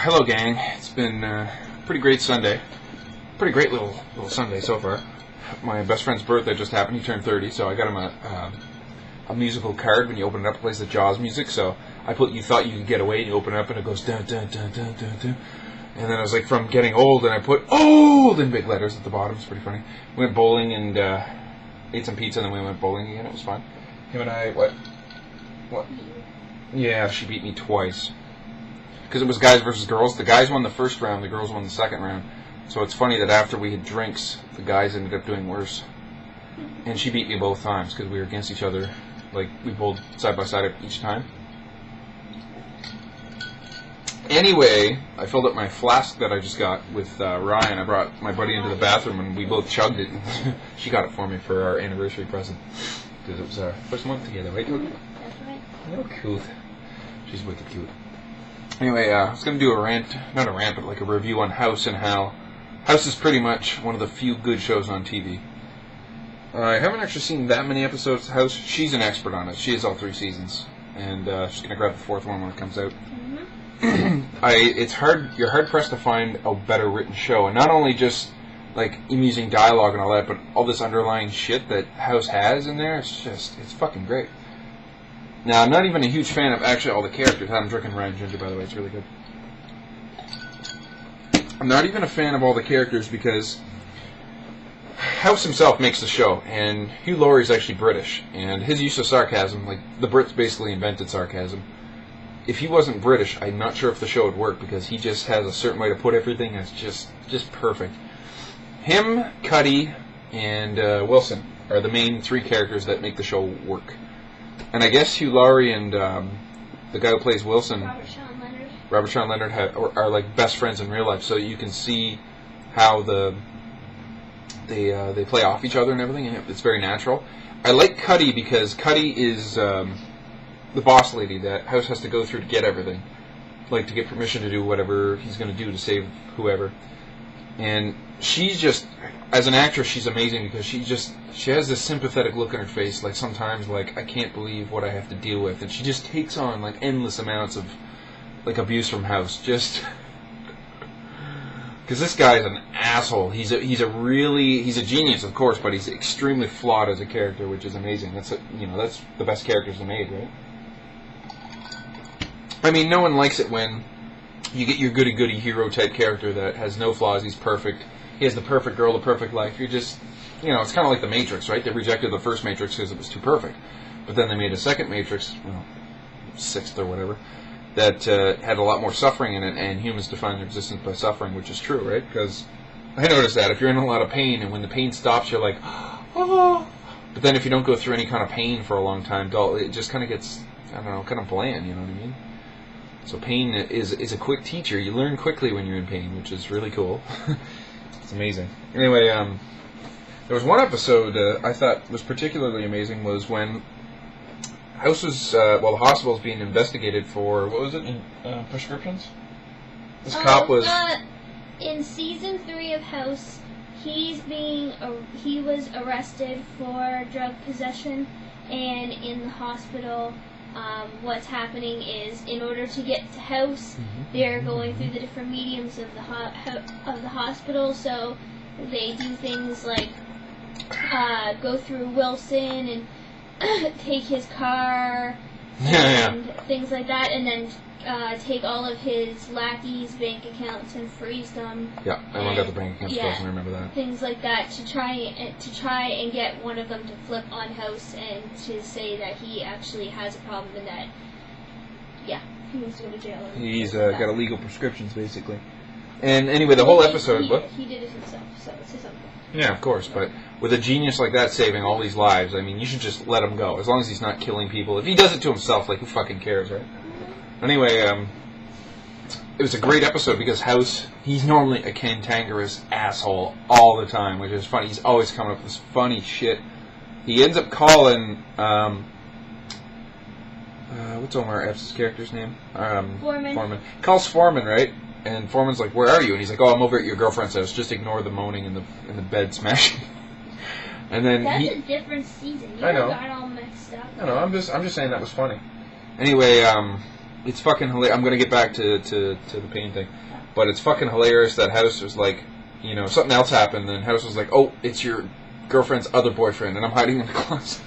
Hello, gang. It's been a pretty great Sunday. Pretty great little Sunday so far. My best friend's birthday just happened. He turned 30, so I got him a musical card. When you open it up, it plays the Jaws music. So I put "You Thought You Could Get Away," and you open it up, and it goes dun dun dun dun dun dun. And then I was like, from getting old, and I put "old" in big letters at the bottom. It's pretty funny. We went bowling and ate some pizza, and then we went bowling again. It was fun. Him and I, what? Yeah, she beat me twice. Because it was guys versus girls. The guys won the first round, the girls won the second round. So it's funny that after we had drinks, the guys ended up doing worse. And she beat me both times because we were against each other. Like, we bowled side by side each time. Anyway, I filled up my flask that I just got with Ryan. I brought my buddy into the bathroom and we both chugged it. She got it for me for our anniversary present. Because it was our first month together, right? That's right. Oh, cute. She's wicked cute. Anyway, I was going to do a rant, not a rant, but like a review on House and how House is pretty much one of the few good shows on TV. I haven't actually seen that many episodes of House. She's an expert on it. She has all 3 seasons. And she's going to grab the 4th one when it comes out. Mm-hmm. You're hard pressed to find a better written show. And not only just like amusing dialogue and all that, but all this underlying shit that House has in there. It's fucking great. Now, I'm not even a huge fan of actually all the characters. I'm drinking Ryan Ginger, by the way. It's really good. I'm not even a fan of all the characters because House himself makes the show, and Hugh Laurie's actually British, and his use of sarcasm, like, the Brits basically invented sarcasm. If he wasn't British, I'm not sure if the show would work, because he just has a certain way to put everything that's just perfect. Him, Cuddy, and Wilson are the main 3 characters that make the show work. And I guess Hugh Laurie and the guy who plays Wilson, Robert Sean Leonard are like best friends in real life. So you can see how they play off each other and everything, and it's very natural. I like Cuddy because Cuddy is the boss lady that House has to go through to get everything, like to get permission to do whatever he's going to do to save whoever. And she's just, as an actress, she's amazing because she has this sympathetic look on her face, like sometimes like, I can't believe what I have to deal with, and she just takes on like endless amounts of like abuse from House, just because this guy is an asshole. He's a genius, of course, but he's extremely flawed as a character, which is amazing. That's the best characters they made, right? I mean, no one likes it when you get your goody-goody hero type character that has no flaws, he's perfect, he has the perfect girl, the perfect life. You're just, it's kind of like the Matrix, right? They rejected the first Matrix because it was too perfect. But then they made a second Matrix, 6th or whatever, that had a lot more suffering in it, and humans define their existence by suffering, which is true, right? Because I noticed that if you're in a lot of pain, and when the pain stops, you're like, oh. But then if you don't go through any kind of pain for a long time, it just kind of gets, kind of bland, you know what I mean? So pain is a quick teacher. You learn quickly when you're in pain, which is really cool. It's amazing. Anyway, there was one episode I thought was particularly amazing was when House was, the hospital was being investigated for, what was it, prescriptions? This cop was... in season 3 of House, he was arrested for drug possession, and in the hospital... what's happening is, in order to get to House, they're going through the different mediums of the hospital. So they do things like go through Wilson and take his car and things like that, and then take all of his lackeys' bank accounts and freeze them. Yeah, everyone got the bank accounts. Yeah, I remember that. Things like that to try and get one of them to flip on House and to say that he actually has a problem and that he needs to go to jail. He's got illegal prescriptions basically. And anyway, the whole episode. He did it himself, so it's his own fault. Yeah, of course, but with a genius like that saving all these lives, I mean, you should just let him go as long as he's not killing people. If he does it to himself, like who fucking cares, right? Anyway, it was a great episode because House, he's normally a cantankerous asshole all the time, which is funny. He's always coming up with this funny shit. He ends up calling, what's Omar Epps' character's name? Foreman. He calls Foreman, right? And Foreman's like, "Where are you?" And he's like, "Oh, I'm over at your girlfriend's house. Just ignore the moaning and the bed smashing." And then that's a different season. You I know. Got all mixed up. I know. I'm just saying that was funny. Anyway, It's fucking hilarious. I'm gonna get back to the pain thing, but it's fucking hilarious that House was like, you know, something else happened, and House was like, oh, it's your girlfriend's other boyfriend, and I'm hiding in the closet.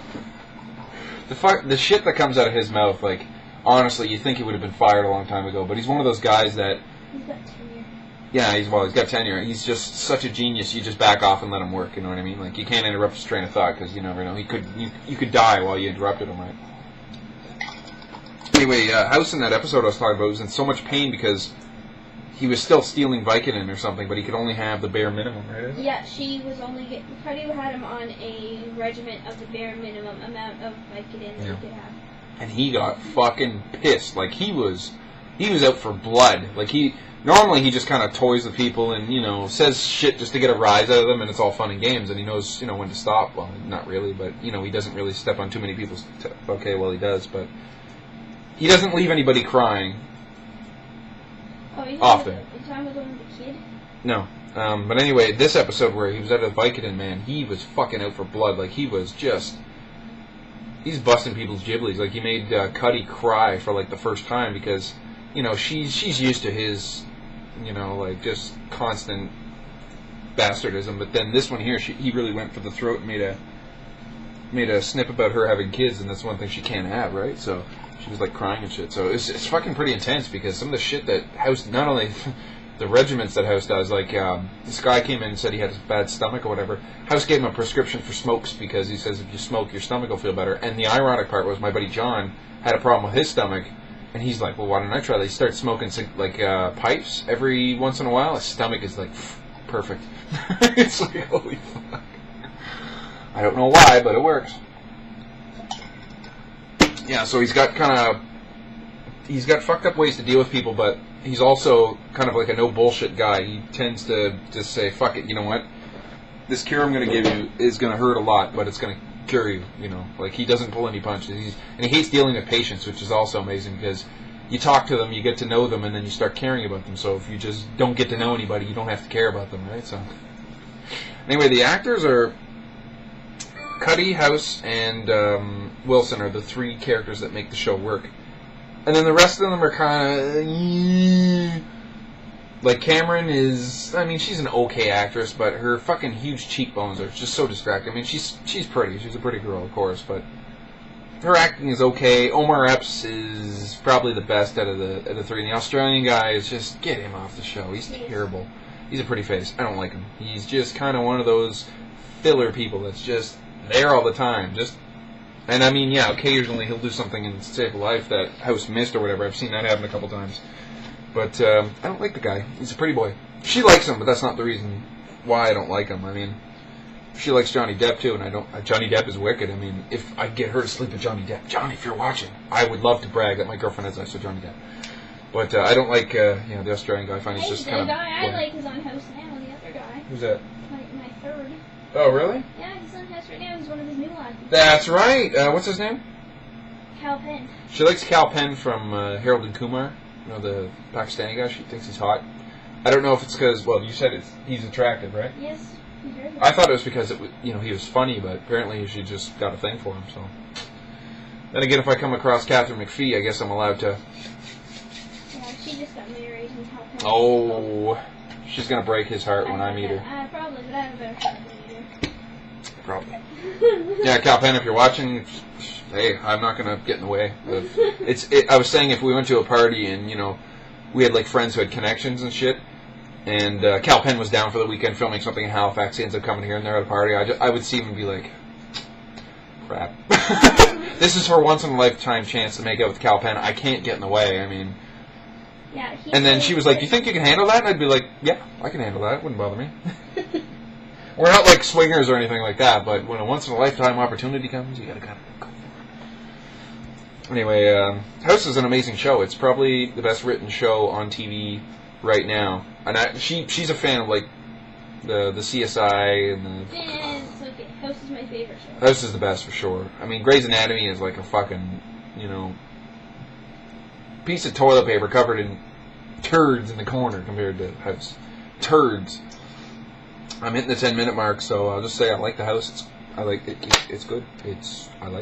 The shit that comes out of his mouth, like, honestly, you think he would have been fired a long time ago, but he's one of those guys that... He's got tenure. Yeah, he's got tenure. He's just such a genius, you just back off and let him work, you know what I mean? Like, you can't interrupt his train of thought, because you never know. You could die while you interrupted him, right? Anyway, House in that episode I was talking about was in so much pain because he was still stealing Vicodin or something, but he could only have the bare minimum, right? Yeah, she was only Cuddy had him on a regimen of the bare minimum amount of Vicodin that he could have. And he got fucking pissed. Like, he was out for blood. Like, normally he just kind of toys with people and, you know, says shit just to get a rise out of them, and it's all fun and games, and he knows, you know, when to stop. Well, not really, but, you know, he doesn't really step on too many people's... Okay, well, he does, but... He doesn't leave anybody crying. Oh, often. Are you talking about the one with the kid? No. But anyway, this episode where he was out of Vicodin, man, he was fucking out for blood. Like, he was just... He's busting people's giblies. Like, he made Cuddy cry for, like, the first time because, you know, she's used to his, you know, like, just constant bastardism. But then this one here, he really went for the throat and made a snip about her having kids, and that's one thing she can't have, right? So she was, like, crying and shit. So it's fucking pretty intense because some of the shit that House, not only... the regiments that House does, like, this guy came in and said he had a bad stomach or whatever. House gave him a prescription for smokes because he says if you smoke, your stomach will feel better. And the ironic part was my buddy John had a problem with his stomach, and he's like, well, why don't I try that? He started smoking, like, pipes every once in a while. His stomach is, like, perfect. It's like, holy fuck. I don't know why, but it works. Yeah, so he's got fucked up ways to deal with people, but he's also kind of like a no bullshit guy. He tends to just say, fuck it, you know what? This cure I'm going to give you is going to hurt a lot, but it's going to cure you, you know? Like, he doesn't pull any punches. And he hates dealing with patients, which is also amazing because you talk to them, you get to know them, and then you start caring about them. So if you just don't get to know anybody, you don't have to care about them, right? So anyway, the actors are Cuddy, House, and Wilson are the three characters that make the show work. And then the rest of them are kind of... Like, Cameron is... I mean, she's an okay actress, but her fucking huge cheekbones are just so distracting. I mean, she's pretty. She's a pretty girl, of course, but her acting is okay. Omar Epps is probably the best out of the three. And the Australian guy is just... Get him off the show. He's terrible. He's a pretty face. I don't like him. He's just kind of one of those filler people that's just there all the time. Just... And I mean, yeah, occasionally he'll do something and save a life that House missed or whatever. I've seen that happen a couple times. But I don't like the guy. He's a pretty boy. She likes him, but that's not the reason why I don't like him. I mean, she likes Johnny Depp too, and I don't. Johnny Depp is wicked. I mean, if I get her to sleep with Johnny Depp, Johnny, if you're watching, I would love to brag that my girlfriend has sex with Johnny Depp. But I don't like the Australian guy. I find he's just kind of... The guy I like is on House now, the other guy. Who's that? My third. Oh, really? Yeah, he's on House right now. He's one of his new lads. That's right. What's his name? Cal Penn. She likes Cal Penn from Harold and Kumar. You know, the Pakistani guy. She thinks he's hot. I don't know if it's because, well, you said he's attractive, right? Yes, he's very good. I thought it was because he was funny, but apparently she just got a thing for him. So then again, if I come across Catherine McPhee, I guess I'm allowed to. Yeah, she just got married and Cal Penn. Oh, she's gonna break his heart when I meet her. Probably, but I have a better shot than you do. Probably. Yeah, Cal Penn, if you're watching, hey, I'm not going to get in the way. I was saying if we went to a party and, you know, we had, like, friends who had connections and shit, and Cal Penn was down for the weekend filming something in Halifax, he ends up coming here and they're at a party, I would see him and be like, crap. This is her once-in-a-lifetime chance to make out with Cal Penn. I can't get in the way, I mean... Yeah, and then she was like, do you think you can handle that? And I'd be like, yeah, I can handle that. It wouldn't bother me. We're not like swingers or anything like that, but when a once-in-a-lifetime opportunity comes, you gotta kind of go for it. Anyway, House is an amazing show. It's probably the best written show on TV right now. And she's a fan of, like, the CSI and the... Yeah, it's okay. House is my favorite show. House is the best, for sure. I mean, Grey's Anatomy is like a fucking, you know, piece of toilet paper covered in turds in the corner compared to House. Turds. I'm hitting the 10-minute mark, so I'll just say I like the House. I like it. It's good. I like it.